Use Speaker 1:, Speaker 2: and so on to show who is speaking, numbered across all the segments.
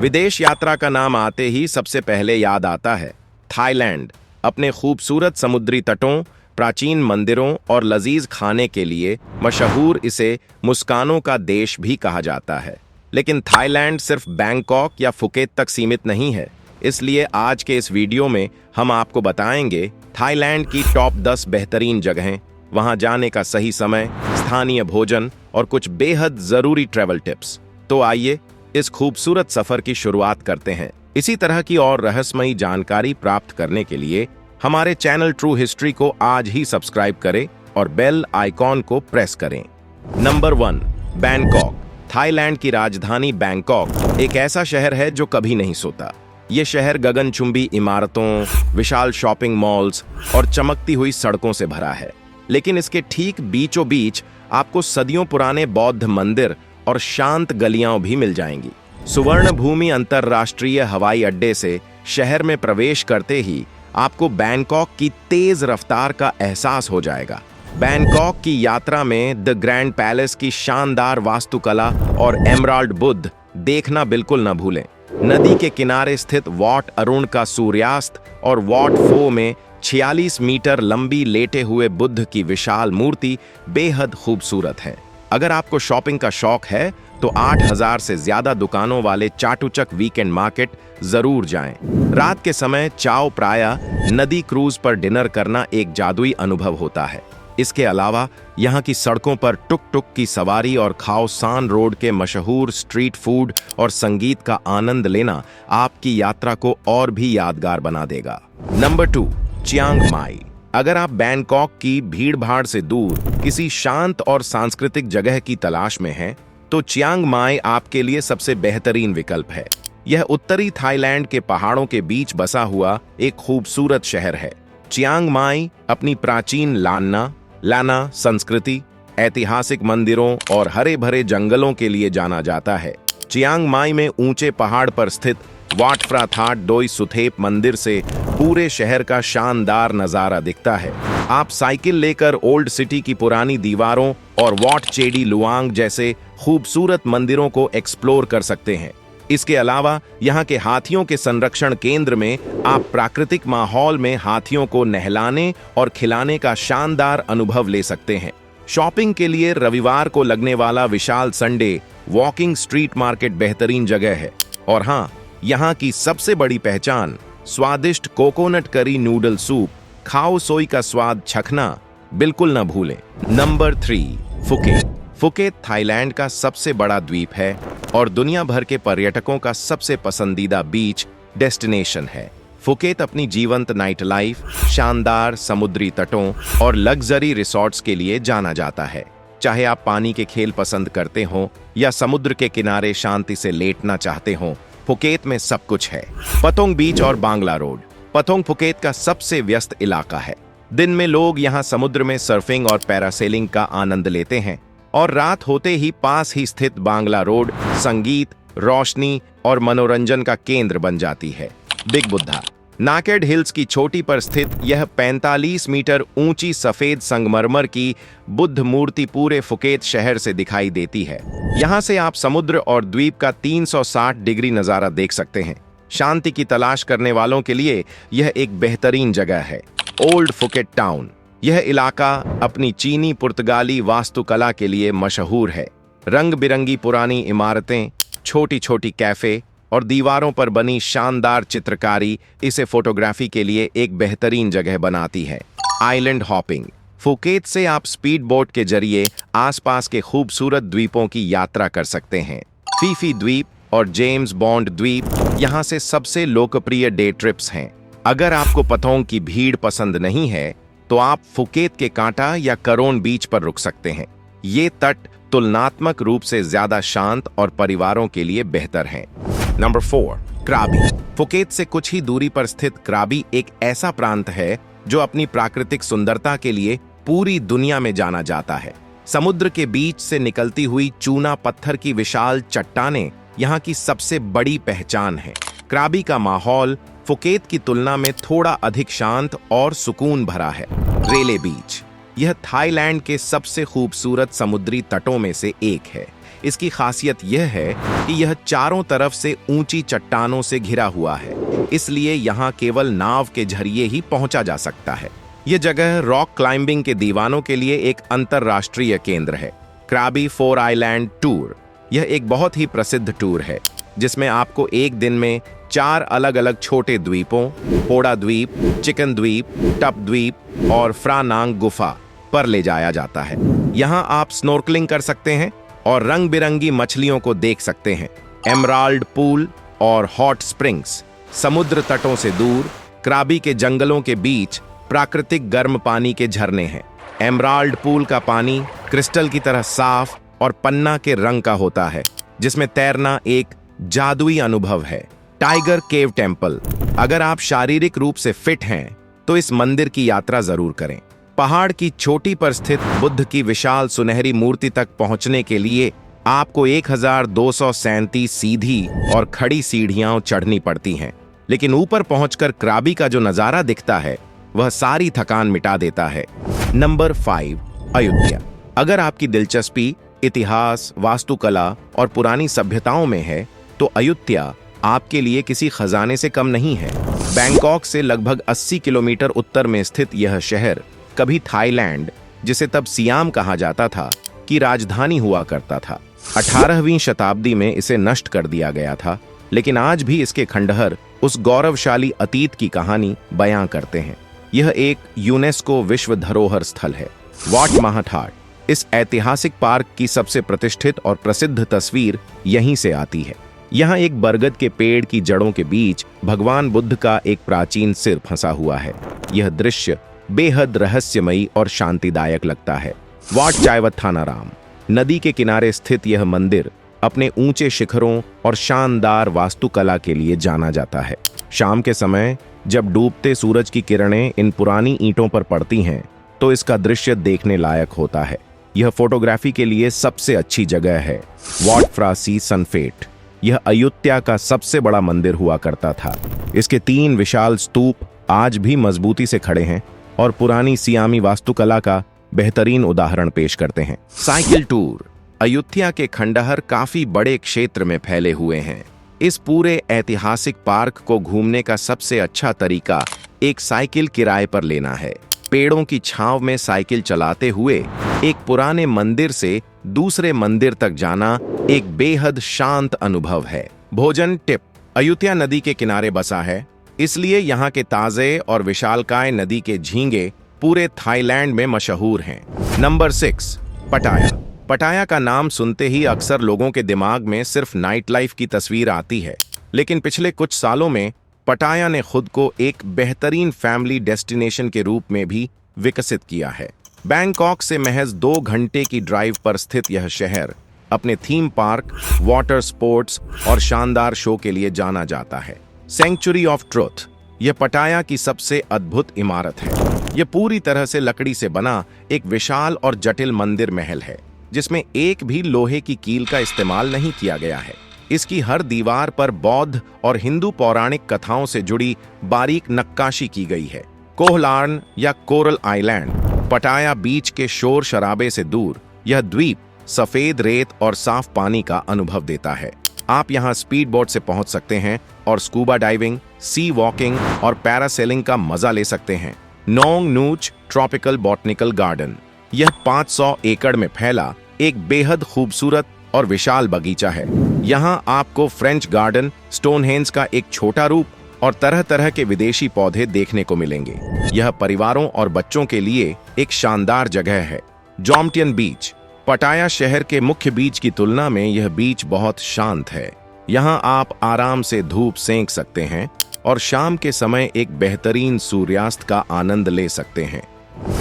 Speaker 1: विदेश यात्रा का नाम आते ही सबसे पहले याद आता है थाईलैंड। अपने खूबसूरत समुद्री तटों, प्राचीन मंदिरों और लजीज खाने के लिए मशहूर इसे मुस्कानों का देश भी कहा जाता है। लेकिन थाईलैंड सिर्फ बैंकॉक या फुकेत तक सीमित नहीं है। इसलिए आज के इस वीडियो में हम आपको बताएंगे थाईलैंड की टॉप 10 बेहतरीन जगहें, वहां जाने का सही समय, स्थानीय भोजन और कुछ बेहद जरूरी ट्रैवल टिप्स। तो आइए इस खूबसूरत सफर की शुरुआत करते हैं। इसी तरह की और रहस्यमयी जानकारी प्राप्त करने के लिए हमारे चैनल ट्रू हिस्ट्री को आज ही सब्सक्राइब करें और बेल आइकॉन को प्रेस करें। Number 1, Bangkok. थाईलैंड की राजधानी बैंकॉक एक ऐसा शहर है जो कभी नहीं सोता। ये शहर गगनचुंबी इमारतों, विशाल शॉपिंग मॉल्स और चमकती हुई सड़कों से भरा है। लेकिन इसके ठीक बीचों बीच आपको सदियों पुराने बौद्ध मंदिर और शांत गलियां भी मिल जाएंगी। सुवर्ण भूमि अंतरराष्ट्रीय हवाई अड्डे से शहर में प्रवेश करते ही आपको बैंकॉक की तेज रफ्तार का एहसास हो जाएगा। बैंकॉक की यात्रा में द ग्रैंड पैलेस की शानदार वास्तुकला और एमराल्ड बुद्ध देखना बिल्कुल न भूलें। नदी के किनारे स्थित वॉट अरुण का सूर्यास्त और वॉट फो में 46 मीटर लंबी लेटे हुए बुद्ध की विशाल मूर्ति बेहद खूबसूरत है। अगर आपको शॉपिंग का शौक है तो 8000 से ज्यादा दुकानों वाले चाटुचक वीकेंड मार्केट जरूर जाएं। रात के समय चाओ प्राया नदी क्रूज पर डिनर करना एक जादुई अनुभव होता है। इसके अलावा यहाँ की सड़कों पर टुक टुक की सवारी और खाओ सान रोड के मशहूर स्ट्रीट फूड और संगीत का आनंद लेना आपकी यात्रा को और भी यादगार बना देगा। Number 2, Chiang Mai. अगर आप बैंकॉक की भीड़-भाड़ से दूर किसी शांत और सांस्कृतिक जगह की तलाश में हैं, तो चियांग माई आपके लिए सबसे बेहतरीन विकल्प है। यह उत्तरी थाईलैंड के पहाड़ों के बीच बसा हुआ एक खूबसूरत शहर है। चियांग माई अपनी प्राचीन लाना संस्कृति, ऐतिहासिक मंदिरों और हरे भरे जंगलों के लिए जाना जाता है। चियांग माई में ऊंचे पहाड़ पर स्थित वाट फ्रा थाट डोई सुथेप मंदिर से पूरे शहर का शानदार नजारा दिखता है। आप साइकिल लेकर ओल्ड सिटी की पुरानी दीवारों और वॉट चेडी लुआंग जैसे खूबसूरत मंदिरों को एक्सप्लोर कर सकते हैं। इसके अलावा यहाँ के हाथियों के संरक्षण केंद्र में आप प्राकृतिक माहौल में हाथियों को नहलाने और खिलाने का शानदार अनुभव ले सकते हैं। शॉपिंग के लिए रविवार को लगने वाला विशाल संडे वॉकिंग स्ट्रीट मार्केट बेहतरीन जगह है। और हाँ, यहाँ की सबसे बड़ी पहचान स्वादिष्ट कोकोनट करी नूडल सूप, खाओ सोई का स्वाद चखना बिल्कुल न भूलें। Number 3, Phuket. फुकेत थाईलैंड का सबसे बड़ा द्वीप है और दुनिया भर के पर्यटकों का सबसे पसंदीदा बीच डेस्टिनेशन है। फुकेत अपनी जीवंत नाइट लाइफ, शानदार समुद्री तटों और लग्जरी रिसॉर्ट्स के लिए जाना जाता है। चाहे आप पानी के खेल पसंद करते हो या समुद्र के किनारे शांति से लेटना चाहते हो, फुकेत में सब कुछ है। पतोंग बीच और बांग्ला रोड। पतोंग फुकेत का सबसे व्यस्त इलाका है। दिन में लोग यहाँ समुद्र में सर्फिंग और पैरासेलिंग का आनंद लेते हैं और रात होते ही पास ही स्थित बांग्ला रोड संगीत, रोशनी और मनोरंजन का केंद्र बन जाती है। बिग बुद्धा। नाकेड हिल्स की चोटी पर स्थित यह 45 मीटर ऊंची सफेद संगमरमर की बुद्ध मूर्ति पूरे फुकेत शहर से दिखाई देती है। यहाँ से आप समुद्र और द्वीप का 360 डिग्री नजारा देख सकते हैं। शांति की तलाश करने वालों के लिए यह एक बेहतरीन जगह है। Old Phuket town. यह इलाका अपनी चीनी पुर्तगाली वास्तुकला के लिए मशहूर है। रंग बिरंगी पुरानी इमारतें, छोटी छोटी कैफे और दीवारों पर बनी शानदार चित्रकारी इसे फोटोग्राफी के लिए एक बेहतरीन जगह बनाती है। Island hopping. फुकेत से आप स्पीड बोट के जरिए आसपास के खूबसूरत द्वीपों की यात्रा कर सकते हैं। फीफी द्वीप और जेम्स बॉन्ड द्वीप यहाँ से सबसे लोकप्रिय डे ट्रिप्स हैं। अगर आपको पतोंग की भीड़ पसंद नहीं है तो आप फुकेत के कांटा या करोन बीच पर रुक सकते हैं। ये तट तुलनात्मक रूप से ज्यादा शांत और परिवारों के लिए बेहतर हैं। नंबर 4, क्राबी। फुकेत से कुछ ही दूरी पर स्थित क्राबी एक ऐसा प्रांत है जो अपनी प्राकृतिक सुंदरता के लिए पूरी दुनिया में जाना जाता है। समुद्र के बीच से निकलती हुई चूना पत्थर की विशाल चट्टानें यहाँ की सबसे बड़ी पहचान है। क्राबी का माहौल फुकेत की तुलना में थोड़ा अधिक शांत और सुकून भरा है। रेले बीच। यह थाईलैंड के सबसे खूबसूरत समुद्री तटों में से एक है। इसकी खासियत यह है कि यह चारों तरफ से ऊंची चट्टानों से घिरा हुआ है, इसलिए यहाँ केवल नाव के जरिए ही पहुंचा जा सकता है। यह जगह रॉक क्लाइंबिंग के दीवानों के लिए एक अंतर्राष्ट्रीय केंद्र है। क्रैबी 4 आइलैंड टूर, यह एक बहुत ही प्रसिद्ध टूर है जिसमें आपको एक दिन में 4 अलग अलग छोटे द्वीपों, पोड़ा द्वीप, चिकन द्वीप, टप द्वीप और फ्रानांग गुफा पर ले जाया जाता है। यहाँ आप स्नॉर्कलिंग कर सकते हैं और रंग बिरंगी मछलियों को देख सकते हैं। एमराल्ड पूल और हॉट स्प्रिंग्स, समुद्र तटों से दूर क्राबी के जंगलों के बीच प्राकृतिक गर्म पानी के झरने हैं। एमराल्ड पूल का पानी क्रिस्टल की तरह साफ और पन्ना के रंग का होता है, जिसमें तैरना एक जादुई अनुभव है। टाइगर केव टेम्पल, अगर आप शारीरिक रूप से फिट हैं तो इस मंदिर की यात्रा जरूर करें। पहाड़ की चोटी पर स्थित बुद्ध की विशाल सुनहरी मूर्ति तक पहुंचने के लिए आपको 1237 सीधी और खड़ी सीढ़ियां चढ़नी पड़ती हैं, लेकिन ऊपर पहुंचकर क्राबी का जो नजारा दिखता है वह सारी थकान मिटा देता है। नंबर 5, अयोध्या। अगर आपकी दिलचस्पी इतिहास, वास्तुकला और पुरानी सभ्यताओं में है तो अयोध्या आपके लिए किसी खजाने से कम नहीं है। बैंकॉक से लगभग 80 किलोमीटर उत्तर में स्थित यह शहर कभी थाईलैंड, जिसे तब सियाम कहा जाता था, की राजधानी हुआ करता था। 18वीं शताब्दी में इसे नष्ट कर दिया गया था, लेकिन आज भी इसके खंडहर उस गौरवशाली अतीत की कहानी बयां करते हैं। यह एक यूनेस्को विश्व धरोहर स्थल है। वाट महाठाट, इस ऐतिहासिक पार्क की सबसे प्रतिष्ठित और प्रसिद्ध तस्वीर यहीं से आती है। यहाँ एक बरगद के पेड़ की जड़ों के बीच भगवान बुद्ध का एक प्राचीन सिर फंसा हुआ है। यह दृश्य बेहद रहस्यमयी और शांतिदायक लगता है। वाट चायवत्थानाराम, नदी के किनारे स्थित यह मंदिर अपने ऊंचे शिखरों और शानदार वास्तुकला के लिए जाना जाता है। शाम के समय जब डूबते सूरज की किरणें इन पुरानी ईंटों पर पड़ती हैं तो इसका दृश्य देखने लायक होता है। यह फोटोग्राफी के लिए सबसे अच्छी जगह है। वाट फ्रासी सनफेट, यह अयोध्या का सबसे बड़ा मंदिर हुआ करता था। इसके 3 विशाल स्तूप आज भी मजबूती से खड़े हैं और पुरानी सियामी वास्तुकला का बेहतरीन उदाहरण पेश करते हैं। साइकिल टूर, अयोध्या के खंडहर काफी बड़े क्षेत्र में फैले हुए हैं। इस पूरे ऐतिहासिक पार्क को घूमने का सबसे अच्छा तरीका एक साइकिल किराए पर लेना है। पेड़ों की छांव में साइकिल चलाते हुए एक पुराने मंदिर से दूसरे मंदिर तक जाना एक बेहद शांत अनुभव है। भोजन टिप, अयोध्या नदी के किनारे बसा है, इसलिए यहाँ के ताजे और विशालकाय नदी के झींगे पूरे थाईलैंड में मशहूर हैं। नंबर 6, पटाया। पटाया का नाम सुनते ही अक्सर लोगों के दिमाग में सिर्फ नाइट लाइफ की तस्वीर आती है, लेकिन पिछले कुछ सालों में पटाया ने खुद को एक बेहतरीन फैमिली डेस्टिनेशन के रूप में भी विकसित किया है। बैंकॉक से महज 2 घंटे की ड्राइव पर स्थित यह शहर अपने थीम पार्क, वाटर स्पोर्ट्स और शानदार शो के लिए जाना जाता है। सेंचुरी ऑफ ट्रुथ, यह पटाया की सबसे अद्भुत इमारत है। यह पूरी तरह से लकड़ी से बना एक विशाल और जटिल मंदिर महल है, जिसमें एक भी लोहे की कील का इस्तेमाल नहीं किया गया है। इसकी हर दीवार पर बौद्ध और हिंदू पौराणिक कथाओं से जुड़ी बारीक नक्काशी की गई है। कोहलार्न या कोरल आइलैंड, पटाया बीच के शोर शराबे से दूर यह द्वीप सफेद रेत और साफ पानी का अनुभव देता है। आप यहाँ स्पीड बोट से पहुंच सकते हैं और स्कूबा डाइविंग, सी वॉकिंग और पैरासेलिंग का मजा ले सकते हैं। नोंग नूच ट्रॉपिकल बॉटनिकल गार्डन, यह 500 एकड़ में फैला एक बेहद खूबसूरत और विशाल बगीचा है। यहाँ आपको फ्रेंच गार्डन, स्टोनहेंज का एक छोटा रूप और तरह तरह के विदेशी पौधे देखने को मिलेंगे। यह परिवारों और बच्चों के लिए एक शानदार जगह है। जॉम्टियन बीच, पटाया शहर के मुख्य बीच की तुलना में यह बीच बहुत शांत है। यहाँ आप आराम से धूप सेंक सकते हैं और शाम के समय एक बेहतरीन सूर्यास्त का आनंद ले सकते हैं।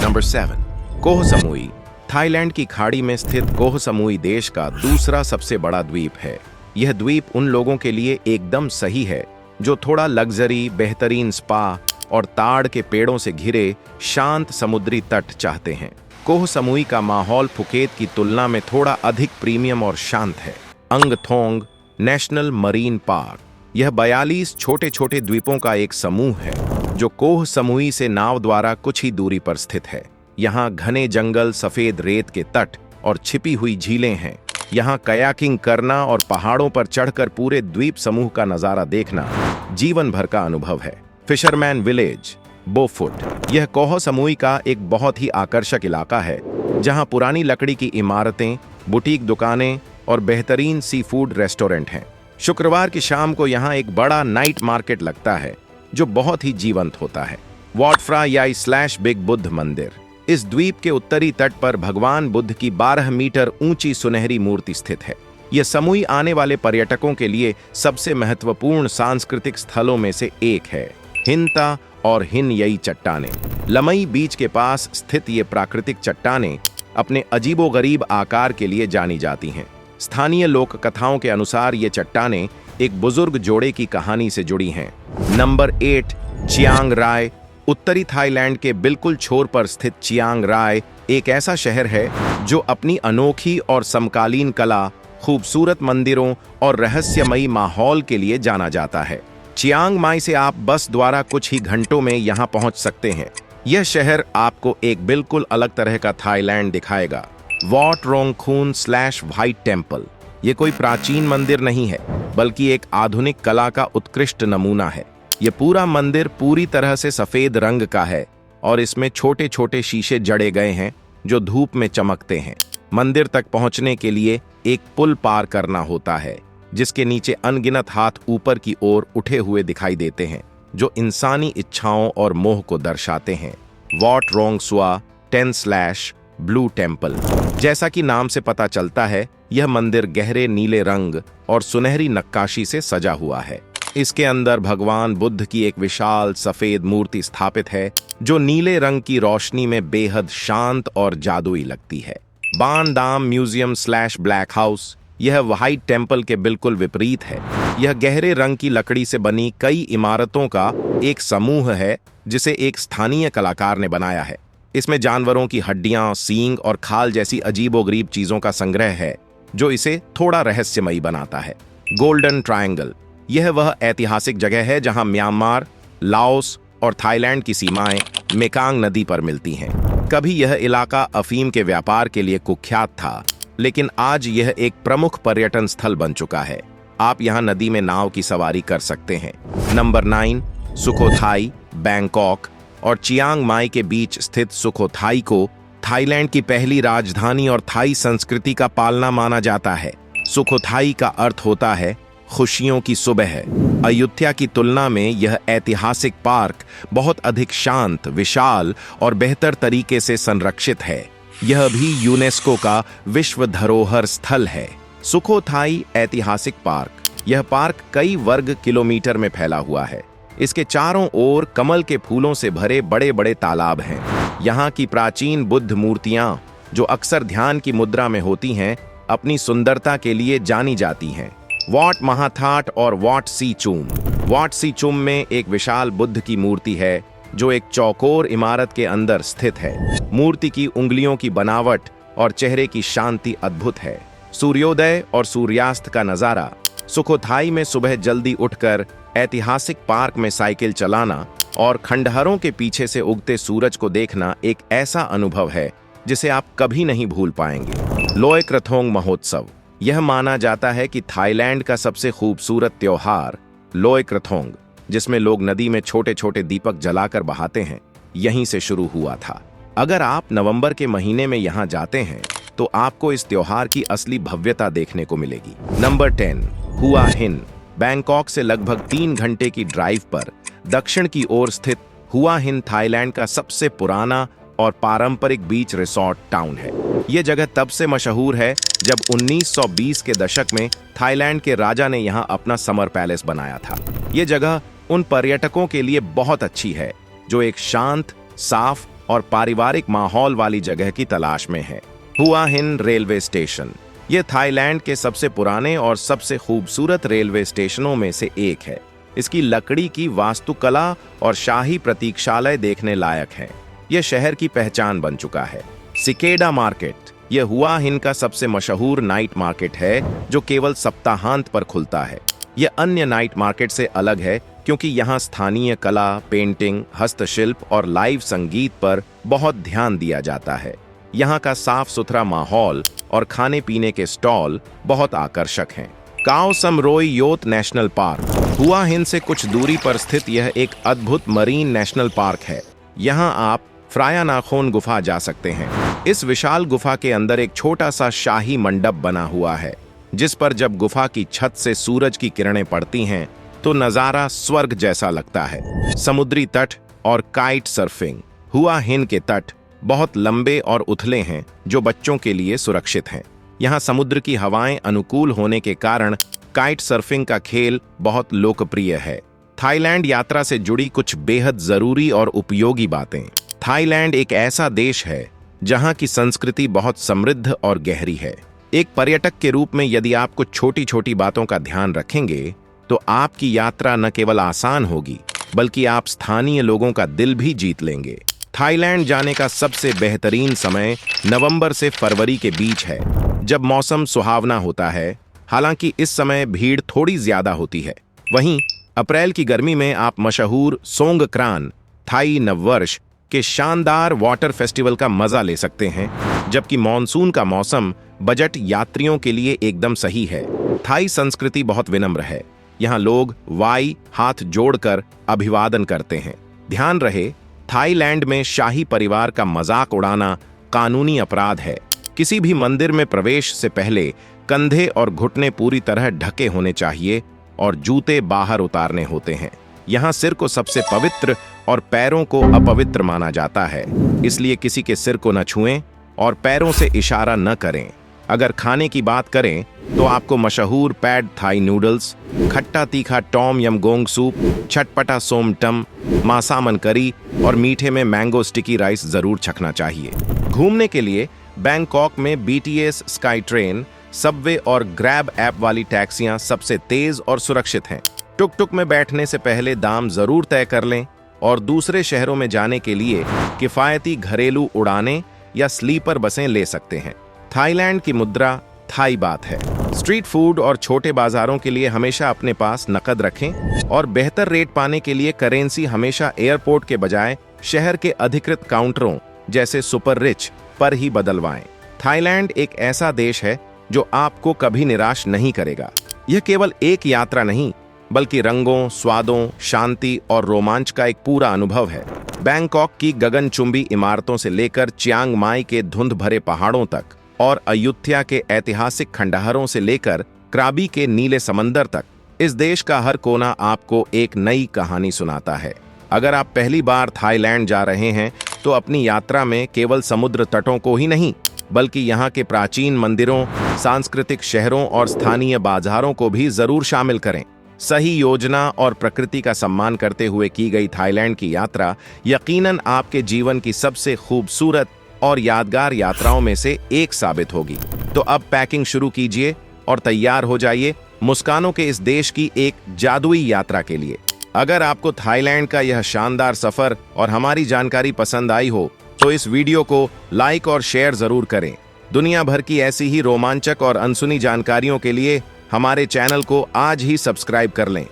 Speaker 1: Number 7, Koh Samui. थाईलैंड की खाड़ी में स्थित कोह समुई देश का दूसरा सबसे बड़ा द्वीप है। यह द्वीप उन लोगों के लिए एकदम सही है जो थोड़ा लग्जरी, बेहतरीन स्पा और ताड़ के पेड़ों से घिरे शांत समुद्री तट चाहते हैं। कोह समुई का माहौल फुकेत की तुलना में थोड़ा अधिक प्रीमियम और शांत है। अंग थोंग नेशनल मरीन पार्क, यह 42 छोटे छोटे द्वीपों का एक समूह है जो कोह समुई से नाव द्वारा कुछ ही दूरी पर स्थित है। यहाँ घने जंगल, सफेद रेत के तट और छिपी हुई झीलें हैं। यहाँ कयाकिंग करना और पहाड़ों पर चढ़कर पूरे द्वीप समूह का नजारा देखना जीवन भर का अनुभव है। फिशरमैन विलेज बोफुट, यह कोह समूह का एक बहुत ही आकर्षक इलाका है जहाँ पुरानी लकड़ी की इमारतें, बुटीक दुकानें और बेहतरीन सी फूड रेस्टोरेंट हैं। शुक्रवार की शाम को यहाँ एक बड़ा नाइट मार्केट लगता है जो बहुत ही जीवंत होता है। वॉट फ्रा याई स्लैश बिग बुद्ध मंदिर, इस द्वीप के उत्तरी तट पर भगवान बुद्ध की 12 मीटर ऊंची सुनहरी मूर्ति स्थित है। यह समूह आने वाले पर्यटकों के लिए सबसे महत्वपूर्ण सांस्कृतिक स्थलों में से एक है। हिनता और हिन यई चट्टानें, लमई बीच के पास स्थित ये प्राकृतिक चट्टानें अपने अजीबोगरीब आकार के लिए जानी जाती हैं। स्थानीय लोक कथाओं के अनुसार ये चट्टानें एक बुजुर्ग जोड़े की कहानी से जुड़ी हैं। नंबर 8, चियांग राय। उत्तरी थाईलैंड के बिल्कुल छोर पर स्थित चियांग राय एक ऐसा शहर है जो अपनी अनोखी और समकालीन कला, खूबसूरत मंदिरों और रहस्यमयी माहौल के लिए जाना जाता है। चियांग माई से आप बस द्वारा कुछ ही घंटों में यहाँ पहुँच सकते हैं। यह शहर आपको एक बिल्कुल अलग तरह का थाईलैंड दिखाएगा। वॉट रोंगखून स्लैश व्हाइट टेम्पल, ये कोई प्राचीन मंदिर नहीं है बल्कि एक आधुनिक कला का उत्कृष्ट नमूना है। ये पूरा मंदिर पूरी तरह से सफेद रंग का है और इसमें छोटे छोटे शीशे जड़े गए हैं जो धूप में चमकते हैं। मंदिर तक पहुंचने के लिए एक पुल पार करना होता है जिसके नीचे अनगिनत हाथ ऊपर की ओर उठे हुए दिखाई देते हैं जो इंसानी इच्छाओं और मोह को दर्शाते हैं। What wrong Sua 10 slash blue temple, जैसा कि नाम से पता चलता है यह मंदिर गहरे नीले रंग और सुनहरी नक्काशी से सजा हुआ है। इसके अंदर भगवान बुद्ध की एक विशाल सफेद मूर्ति स्थापित है जो नीले रंग की रोशनी में बेहद शांत और जादुई लगती है। बान दाम म्यूजियम स्लैश ब्लैक हाउस, यह व्हाइट टेम्पल के बिल्कुल विपरीत है। यह गहरे रंग की लकड़ी से बनी कई इमारतों का एक समूह है जिसे एक स्थानीय कलाकार ने बनाया है। इसमें जानवरों की हड्डियां, सींग और खाल जैसी अजीबोगरीब चीजों का संग्रह है जो इसे थोड़ा रहस्यमयी बनाता है। गोल्डन ट्रायंगल, यह वह ऐतिहासिक जगह है जहां म्यांमार, लाओस और थाईलैंड की सीमाएं मेकांग नदी पर मिलती हैं। कभी यह इलाका अफीम के व्यापार के लिए कुख्यात था, लेकिन आज यह एक प्रमुख पर्यटन स्थल बन चुका है। आप यहां नदी में नाव की सवारी कर सकते हैं। नंबर 9, सुखोथाई, बैंकॉक और चियांग माई के बीच स्थित सुखोथाई को थाईलैंड की पहली राजधानी और थाई संस्कृति का पालना माना जाता है। सुखोथाई का अर्थ होता है खुशियों की सुबह है। अयोध्या की तुलना में यह ऐतिहासिक पार्क बहुत अधिक शांत, विशाल और बेहतर तरीके से संरक्षित है। यह भी यूनेस्को का विश्व धरोहर स्थल है। सुखोथाई ऐतिहासिक पार्क, यह पार्क कई वर्ग किलोमीटर में फैला हुआ है। इसके चारों ओर कमल के फूलों से भरे बड़े बड़े तालाब हैं। यहाँ की प्राचीन बुद्ध मूर्तियाँ जो अक्सर ध्यान की मुद्रा में होती हैं, अपनी सुंदरता के लिए जानी जाती हैं। वॉट महाथाट और वॉट सीचूम, वॉट सीचूम में एक विशाल बुद्ध की मूर्ति है जो एक चौकोर इमारत के अंदर स्थित है। मूर्ति की उंगलियों की बनावट और चेहरे की शांति अद्भुत है। सूर्योदय और सूर्यास्त का नजारा, सुखोथाई में सुबह जल्दी उठकर ऐतिहासिक पार्क में साइकिल चलाना और खंडहरों के पीछे से उगते सूरज को देखना एक ऐसा अनुभव है जिसे आप कभी नहीं भूल पाएंगे। लोय क्रथोंग महोत्सव, यह माना जाता है कि थाईलैंड का सबसे खूबसूरत त्योहार लोय क्रथोंग, जिसमें लोग नदी में छोटे छोटे दीपक जलाकर बहाते हैं, यहीं से शुरू हुआ था। अगर आप नवंबर के महीने में यहाँ जाते हैं तो आपको इस त्योहार की असली भव्यता देखने को मिलेगी। नंबर 10, हुआ हिन। बैंकॉक से लगभग 3 घंटे की ड्राइव पर दक्षिण की ओर स्थित हुआ हिन थाईलैंड का सबसे पुराना और पारंपरिक बीच रिसोर्ट टाउन है। यह जगह तब से मशहूर है जब 1920 के दशक में थाईलैंड के राजा ने यहाँ अपना समर पैलेस बनाया था। यह जगह उन पर्यटकों के लिए बहुत अच्छी है जो एक शांत, साफ और पारिवारिक माहौल वाली जगह की तलाश में है। हुआ हिन रेलवे स्टेशन, यह थाईलैंड के सबसे पुराने और सबसे खूबसूरत रेलवे स्टेशनों में से एक है। इसकी लकड़ी की वास्तुकला और शाही प्रतीक्षालय देखने लायक है। यह शहर की पहचान बन चुका है। सिकेडा मार्केट, यह हुआ हिन का सबसे मशहूर नाइट मार्केट है जो केवल सप्ताहांत पर खुलता है। यह अन्य नाइट मार्केट से अलग है क्योंकि यहाँ स्थानीय कला, पेंटिंग, हस्तशिल्प और लाइव संगीत पर बहुत ध्यान दिया जाता है। यहाँ का साफ सुथरा माहौल और खाने पीने के स्टॉल बहुत आकर्षक हैं। काओ समरोई योत नेशनल पार्क हुआ हिंद से कुछ दूरी पर स्थित यह एक अद्भुत मरीन नेशनल पार्क है। यहाँ आप फ्राया नाखोन गुफा जा सकते हैं। इस विशाल गुफा के अंदर एक छोटा सा शाही मंडप बना हुआ है, जिस पर जब गुफा की छत से सूरज की किरणें पड़ती हैं तो नजारा स्वर्ग जैसा लगता है। समुद्री तट और काइट सर्फिंग हुआ हिंद के तट बहुत लंबे और उथले हैं जो बच्चों के लिए सुरक्षित हैं। यहाँ समुद्र की हवाएं अनुकूल होने के कारण काइट सर्फिंग का खेल बहुत लोकप्रिय है। थाईलैंड यात्रा से जुड़ी कुछ बेहद जरूरी और उपयोगी बातें। थाईलैंड एक ऐसा देश है जहाँ की संस्कृति बहुत समृद्ध और गहरी है। एक पर्यटक के रूप में यदि आप कुछ छोटी छोटी बातों का ध्यान रखेंगे तो आपकी यात्रा न केवल आसान होगी बल्कि आप स्थानीय लोगों का दिल भी जीत लेंगे। थाईलैंड जाने का सबसे बेहतरीन समय नवंबर से फरवरी के बीच है, जब मौसम सुहावना होता है। हालांकि इस समय भीड़ थोड़ी ज्यादा होती है। वहीं अप्रैल की गर्मी में आप मशहूर सोंगक्रान थाई नववर्ष के शानदार वाटर फेस्टिवल का मजा ले सकते हैं, जबकि मॉनसून का मौसम बजट यात्रियों के लिए एकदम सही है। थाई संस्कृति बहुत विनम्र है। यहाँ लोग वाई हाथ जोड़कर अभिवादन करते हैं। ध्यान रहे, थाईलैंड में शाही परिवार का मजाक उड़ाना कानूनी अपराध है। किसी भी मंदिर में प्रवेश से पहले कंधे और घुटने पूरी तरह ढके होने चाहिए और जूते बाहर उतारने होते हैं। यहाँ सिर को सबसे पवित्र और पैरों को अपवित्र माना जाता है, इसलिए किसी के सिर को न छुएं और पैरों से इशारा न करें। अगर खाने की बात करें तो आपको मशहूर पैड थाई नूडल्स, खट्टा तीखा टॉम यम गोंग सूप, चटपटा सोम टम, मासामन करी और मीठे में मैंगो स्टिकी राइस जरूर चखना चाहिए। घूमने के लिए बैंकॉक में BTS स्काई ट्रेन, सबवे और ग्रैब ऐप वाली टैक्सियां सबसे तेज और सुरक्षित हैं। टुक टुक में बैठने से पहले दाम जरूर तय कर लें और दूसरे शहरों में जाने के लिए किफायती घरेलू उड़ानें या स्लीपर बसें ले सकते हैं। थाईलैंड की मुद्रा थाई बात है। स्ट्रीट फूड और छोटे बाजारों के लिए हमेशा अपने पास नकद रखें और बेहतर रेट पाने के लिए करेंसी हमेशा एयरपोर्ट के बजाय शहर के अधिकृत काउंटरों जैसे सुपर रिच पर ही बदलवाएं। थाईलैंड एक ऐसा देश है जो आपको कभी निराश नहीं करेगा। यह केवल एक यात्रा नहीं बल्कि रंगों, स्वादों, शांति और रोमांच का एक पूरा अनुभव है। बैंकॉक की गगनचुंबी इमारतों से लेकर चियांग माई के धुंध भरे पहाड़ों तक और अयुत्या के ऐतिहासिक खंडहरों से लेकर क्राबी के नीले समंदर तक, इस देश का हर कोना आपको एक नई कहानी सुनाता है। अगर आप पहली बार थाईलैंड जा रहे हैं तो अपनी यात्रा में केवल समुद्र तटों को ही नहीं बल्कि यहाँ के प्राचीन मंदिरों, सांस्कृतिक शहरों और स्थानीय बाजारों को भी जरूर शामिल करें। सही योजना और प्रकृति का सम्मान करते हुए की गई थाईलैंड की यात्रा यकीनन आपके जीवन की सबसे खूबसूरत और यादगार यात्राओं में से एक साबित होगी। तो अब पैकिंग शुरू कीजिए और तैयार हो जाइए मुस्कानों के इस देश की एक जादुई यात्रा के लिए। अगर आपको थाईलैंड का यह शानदार सफर और हमारी जानकारी पसंद आई हो तो इस वीडियो को लाइक और शेयर जरूर करें। दुनिया भर की ऐसी ही रोमांचक और अनसुनी जानकारियों के लिए हमारे चैनल को आज ही सब्सक्राइब कर लें।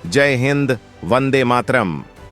Speaker 1: जय हिंद, वंदे मातरम।